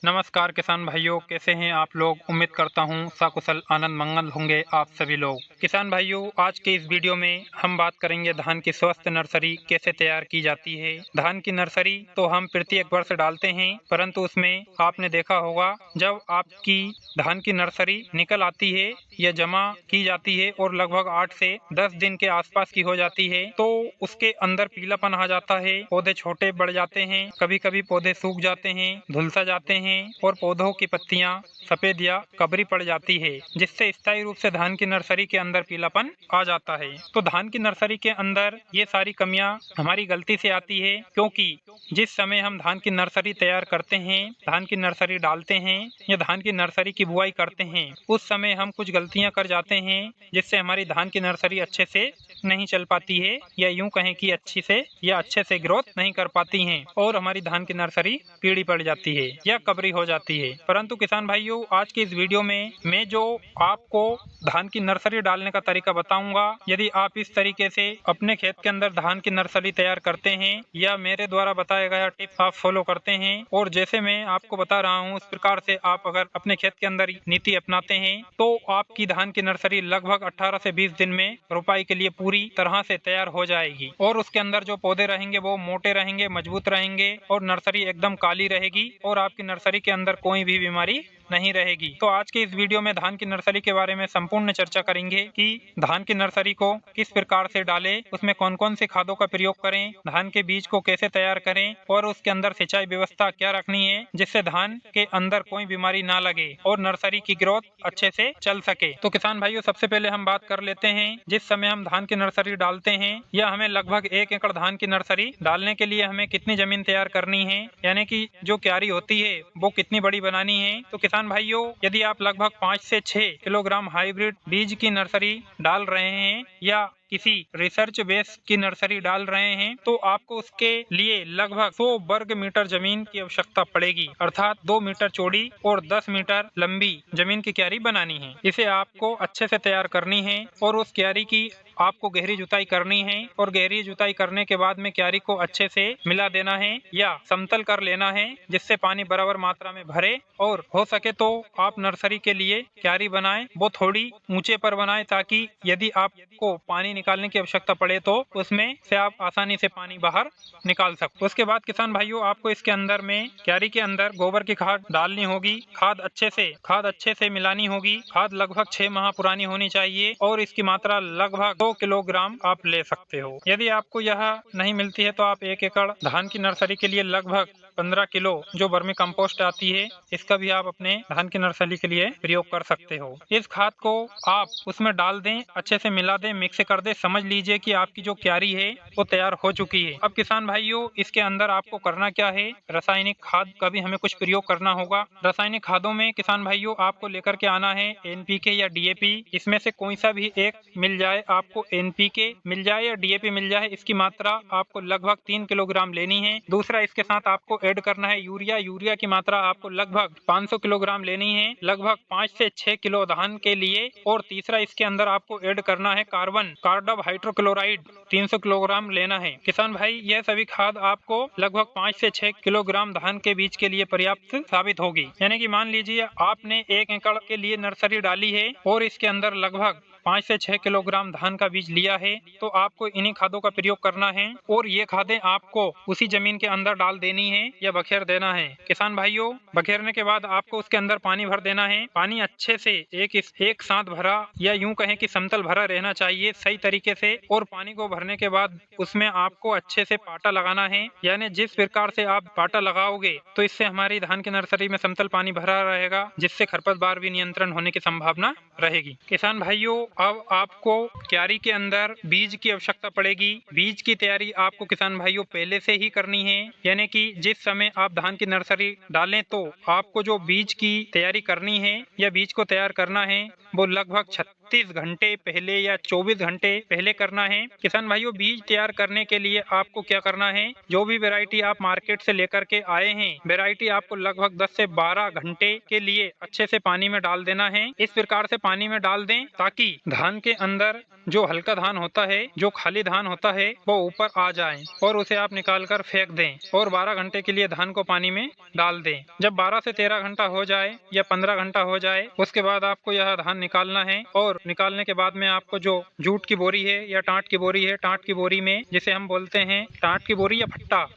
नमस्कार किसान भाइयों, कैसे हैं आप लोग। उम्मीद करता हूं सकुशल आनंद मंगल होंगे आप सभी लोग। किसान भाइयों, आज के इस वीडियो में हम बात करेंगे धान की स्वस्थ नर्सरी कैसे तैयार की जाती है। धान की नर्सरी तो हम प्रत्येक वर्ष डालते हैं, परंतु उसमें आपने देखा होगा जब आपकी धान की नर्सरी निकल आती है या जमा की जाती है और लगभग 8 से 10 दिन के आसपास की हो जाती है तो उसके अंदर पीलापन आ जाता है, पौधे छोटे बढ़ जाते हैं, कभी कभी पौधे सूख जाते हैं, झुलसा जाते हैं और पौधों की पत्तियां सफेद या कबरी पड़ जाती है, जिससे स्थायी रूप से धान की नर्सरी के अंदर पीलापन आ जाता है। तो धान की नर्सरी के अंदर ये सारी कमियां हमारी गलती से आती है, क्योंकि जिस समय हम धान की नर्सरी तैयार करते हैं, धान की नर्सरी डालते हैं या धान की नर्सरी की बुआई करते हैं, उस समय हम कुछ गलतियां कर जाते हैं जिससे हमारी धान की नर्सरी अच्छे से नहीं चल पाती है या यूं कहें कि अच्छे से ग्रोथ नहीं कर पाती हैं और हमारी धान की नर्सरी पीली पड़ जाती है या कबरी हो जाती है। परंतु किसान भाइयों, आज के इस वीडियो में मैं जो आपको धान की नर्सरी डालने का तरीका बताऊंगा, यदि आप इस तरीके से अपने खेत के अंदर धान की नर्सरी तैयार करते हैं या मेरे द्वारा बताया गया टिप्स आप फॉलो करते हैं और जैसे मैं आपको बता रहा हूं उस प्रकार से आप अगर अपने खेत के अंदर नीति अपनाते हैं तो आपकी धान की नर्सरी लगभग 18 से 20 दिन में रोपाई के लिए पूरी तरह से तैयार हो जाएगी और उसके अंदर जो पौधे रहेंगे वो मोटे रहेंगे, मजबूत रहेंगे और नर्सरी एकदम काली रहेगी और आपकी नर्सरी के अंदर कोई भी बीमारी नहीं रहेगी। तो आज के इस वीडियो में धान की नर्सरी के बारे में संपूर्ण चर्चा करेंगे कि धान की नर्सरी को किस प्रकार से डालें, उसमें कौन कौन से खादों का प्रयोग करें, धान के बीज को कैसे तैयार करें और उसके अंदर सिंचाई व्यवस्था क्या रखनी है जिससे धान के अंदर कोई बीमारी ना लगे और नर्सरी की ग्रोथ अच्छे से चल सके। तो किसान भाइयों, सबसे पहले हम बात कर लेते हैं जिस समय हम धान की नर्सरी डालते हैं या हमें लगभग 1 एकड़ धान की नर्सरी डालने के लिए हमें कितनी जमीन तैयार करनी है, यानी कि जो क्यारी होती है वो कितनी बड़ी बनानी है। तो किसान भाइयों, यदि आप लगभग 5 से 6 किलोग्राम हाइब्रिड बीज की नर्सरी डाल रहे हैं या किसी रिसर्च बेस की नर्सरी डाल रहे हैं तो आपको उसके लिए लगभग 100 वर्ग मीटर जमीन की आवश्यकता पड़ेगी, अर्थात 2 मीटर चौड़ी और 10 मीटर लंबी जमीन की क्यारी बनानी है। इसे आपको अच्छे से तैयार करनी है और उस क्यारी की आपको गहरी जुताई करनी है और गहरी जुताई करने के बाद में क्यारी को अच्छे से मिला देना है या समतल कर लेना है जिससे पानी बराबर मात्रा में भरे और हो सके तो आप नर्सरी के लिए क्यारी बनाएं वो थोड़ी ऊंचे पर बनाएं ताकि यदि आपको पानी निकालने की आवश्यकता पड़े तो उसमें से आप आसानी से पानी बाहर निकाल सकते। उसके बाद किसान भाइयों, आपको इसके अंदर में क्यारी के अंदर गोबर की खाद डालनी होगी, खाद अच्छे से मिलानी होगी। खाद लगभग 6 माह पुरानी होनी चाहिए और इसकी मात्रा लगभग 2 किलोग्राम आप ले सकते हो। यदि आपको यह नहीं मिलती है तो आप 1 एकड़ धान की नर्सरी के लिए लगभग 15 किलो जो वर्मी कंपोस्ट आती है, इसका भी आप अपने धान की नर्सरी के लिए प्रयोग कर सकते हो। इस खाद को आप उसमें डाल दें, अच्छे से मिला दें, मिक्स कर दें। समझ लीजिए कि आपकी जो क्यारी है वो तैयार हो चुकी है। अब किसान भाइयों, इसके अंदर आपको करना क्या है, रासायनिक खाद का भी हमें कुछ प्रयोग करना होगा। रासायनिक खादों में किसान भाइयों आपको लेकर के आना है एनपीके या डीएपी, इसमें से कोई सा भी एक मिल जाए। आपको एनपीके मिल जाए या डीएपी मिल जाए, इसकी मात्रा आपको लगभग 3 किलोग्राम लेनी है। दूसरा, इसके साथ आपको ऐड करना है यूरिया की मात्रा आपको लगभग 500 किलोग्राम लेनी है, लगभग 5 से 6 किलो धान के लिए। और तीसरा, इसके अंदर आपको ऐड करना है कार्डम हाइड्रोक्लोराइड 300 किलोग्राम लेना है। किसान भाई, यह सभी खाद आपको लगभग 5 से 6 किलोग्राम धान के बीज के लिए पर्याप्त साबित होगी। यानी कि मान लीजिए आपने 1 एकड़ के लिए नर्सरी डाली है और इसके अंदर लगभग 5 से 6 किलोग्राम धान का बीज लिया है तो आपको इन्हीं खादों का प्रयोग करना है और ये खादें आपको उसी जमीन के अंदर डाल देनी है या बखेर देना है। किसान भाइयों, बखेरने के बाद आपको उसके अंदर पानी भर देना है। पानी अच्छे से एक साथ भरा या यूं कहें कि समतल भरा रहना चाहिए सही तरीके से। और पानी को भरने के बाद उसमें आपको अच्छे से पाटा लगाना है, यानी जिस प्रकार से आप पाटा लगाओगे तो इससे हमारी धान की नर्सरी में समतल पानी भरा रहेगा, जिससे खरपतवार भी नियंत्रण होने की संभावना रहेगी। किसान भाइयों, अब आपको क्यारी के अंदर बीज की आवश्यकता पड़ेगी। बीज की तैयारी आपको किसान भाइयों पहले से ही करनी है, यानी कि जिस समय आप धान की नर्सरी डालें तो आपको जो बीज की तैयारी करनी है या बीज को तैयार करना है वो लगभग 36 घंटे पहले या 24 घंटे पहले करना है। किसान भाइयों, बीज तैयार करने के लिए आपको क्या करना है, जो भी वैरायटी आप मार्केट से लेकर के आए हैं, वैरायटी आपको लगभग 10 से 12 घंटे के लिए अच्छे से पानी में डाल देना है। इस प्रकार से पानी में डाल दें ताकि धान के अंदर जो हल्का धान होता है, जो खाली धान होता है, वो ऊपर आ जाए और उसे आप निकाल कर फेंक दें और 12 घंटे के लिए धान को पानी में डाल दें। जब 12 से 13 घंटा हो जाए या 15 घंटा हो जाए, उसके बाद आपको यह धान निकालना है और निकालने के बाद में आपको जो जूट की बोरी है या टाट की बोरी है, टाट की बोरी में, जिसे हम बोलते हैं टाट की बोरी या फट्टा,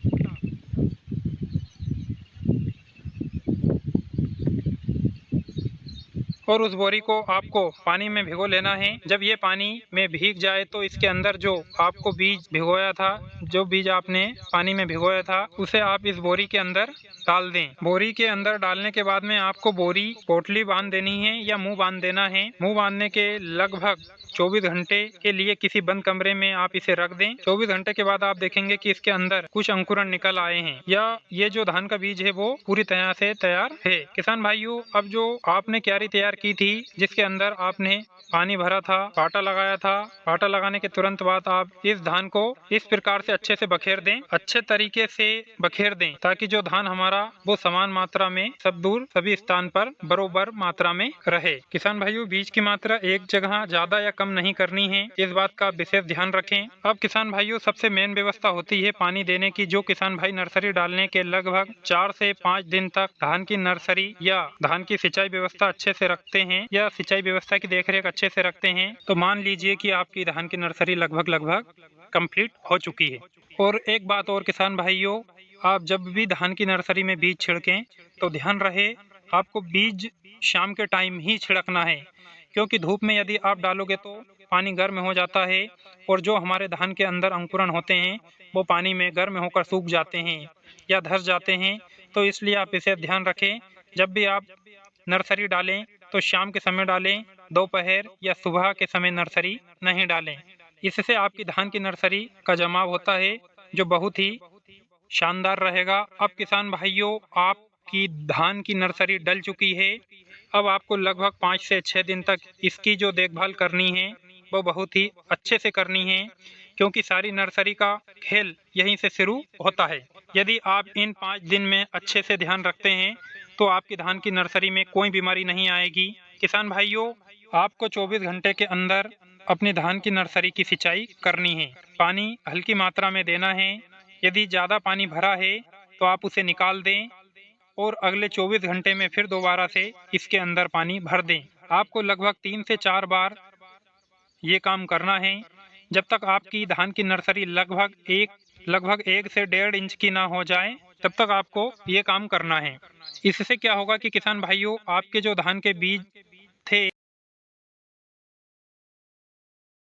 और उस बोरी को आपको पानी में भिगो लेना है। जब ये पानी में भीग जाए तो इसके अंदर जो आपको बीज भिगोया था, जो बीज आपने पानी में भिगोया था, उसे आप इस बोरी के अंदर डाल दें। बोरी के अंदर डालने के बाद में आपको बोरी पोटली बांध देनी है या मुंह बांध देना है। मुंह बांधने के लगभग 24 घंटे के लिए किसी बंद कमरे में आप इसे रख दें। 24 घंटे के बाद आप देखेंगे कि इसके अंदर कुछ अंकुरण निकल आए हैं या ये जो धान का बीज है वो पूरी तरह से तैयार है। किसान भाइयों, अब जो आपने क्यारी तैयार की थी, जिसके अंदर आपने पानी भरा था, पाटा लगाया था, पाटा लगाने के तुरंत बाद आप इस धान को इस प्रकार से अच्छे से बखेर दें, अच्छे तरीके से बखेर दें ताकि जो धान हमारा वो समान मात्रा में सब दूर सभी स्थान पर बरोबर मात्रा में रहे। किसान भाइयों, बीज की मात्रा एक जगह ज्यादा या कम नहीं करनी है, इस बात का विशेष ध्यान रखें। अब किसान भाइयों, सबसे मेन व्यवस्था होती है पानी देने की। जो किसान भाई नर्सरी डालने के लगभग 4 से 5 दिन तक धान की नर्सरी या धान की सिंचाई व्यवस्था अच्छे से रखते हैं या सिंचाई व्यवस्था की देखरेख अच्छे से रखते हैं, तो मान लीजिए कि आपकी धान की नर्सरी लगभग कंप्लीट हो चुकी है। और एक बात और किसान भाइयों, आप जब भी धान की नर्सरी में बीज छिड़कें तो ध्यान रहे आपको बीज शाम के टाइम ही छिड़कना है, क्योंकि धूप में यदि आप डालोगे तो पानी गर्म हो जाता है और जो हमारे धान के अंदर अंकुरण होते हैं वो पानी में गर्म होकर सूख जाते हैं या धंस जाते हैं। तो इसलिए आप इसे ध्यान रखें, जब भी आप नर्सरी डालें तो शाम के समय डालें, दोपहर या सुबह के समय नर्सरी नहीं डालें। इससे आपकी धान की नर्सरी का जमाव होता है जो बहुत ही शानदार रहेगा। अब किसान भाइयों, आपकी धान की नर्सरी डल चुकी है। अब आपको लगभग 5 से 6 दिन तक इसकी जो देखभाल करनी है वो बहुत ही अच्छे से करनी है, क्योंकि सारी नर्सरी का खेल यहीं से शुरू होता है। यदि आप इन 5 दिन में अच्छे से ध्यान रखते हैं तो आपकी धान की नर्सरी में कोई बीमारी नहीं आएगी। किसान भाइयों, आपको 24 घंटे के अंदर अपनी धान की नर्सरी की सिंचाई करनी है। पानी हल्की मात्रा में देना है। यदि ज़्यादा पानी भरा है तो आप उसे निकाल दें और अगले 24 घंटे में फिर दोबारा से इसके अंदर पानी भर दें। आपको लगभग 3 से 4 बार ये काम करना है जब तक आपकी धान की नर्सरी लगभग 1 से 1.5 इंच की ना हो जाए, तब तक आपको ये काम करना है। इससे क्या होगा कि किसान भाइयों, आपके जो धान के बीज थे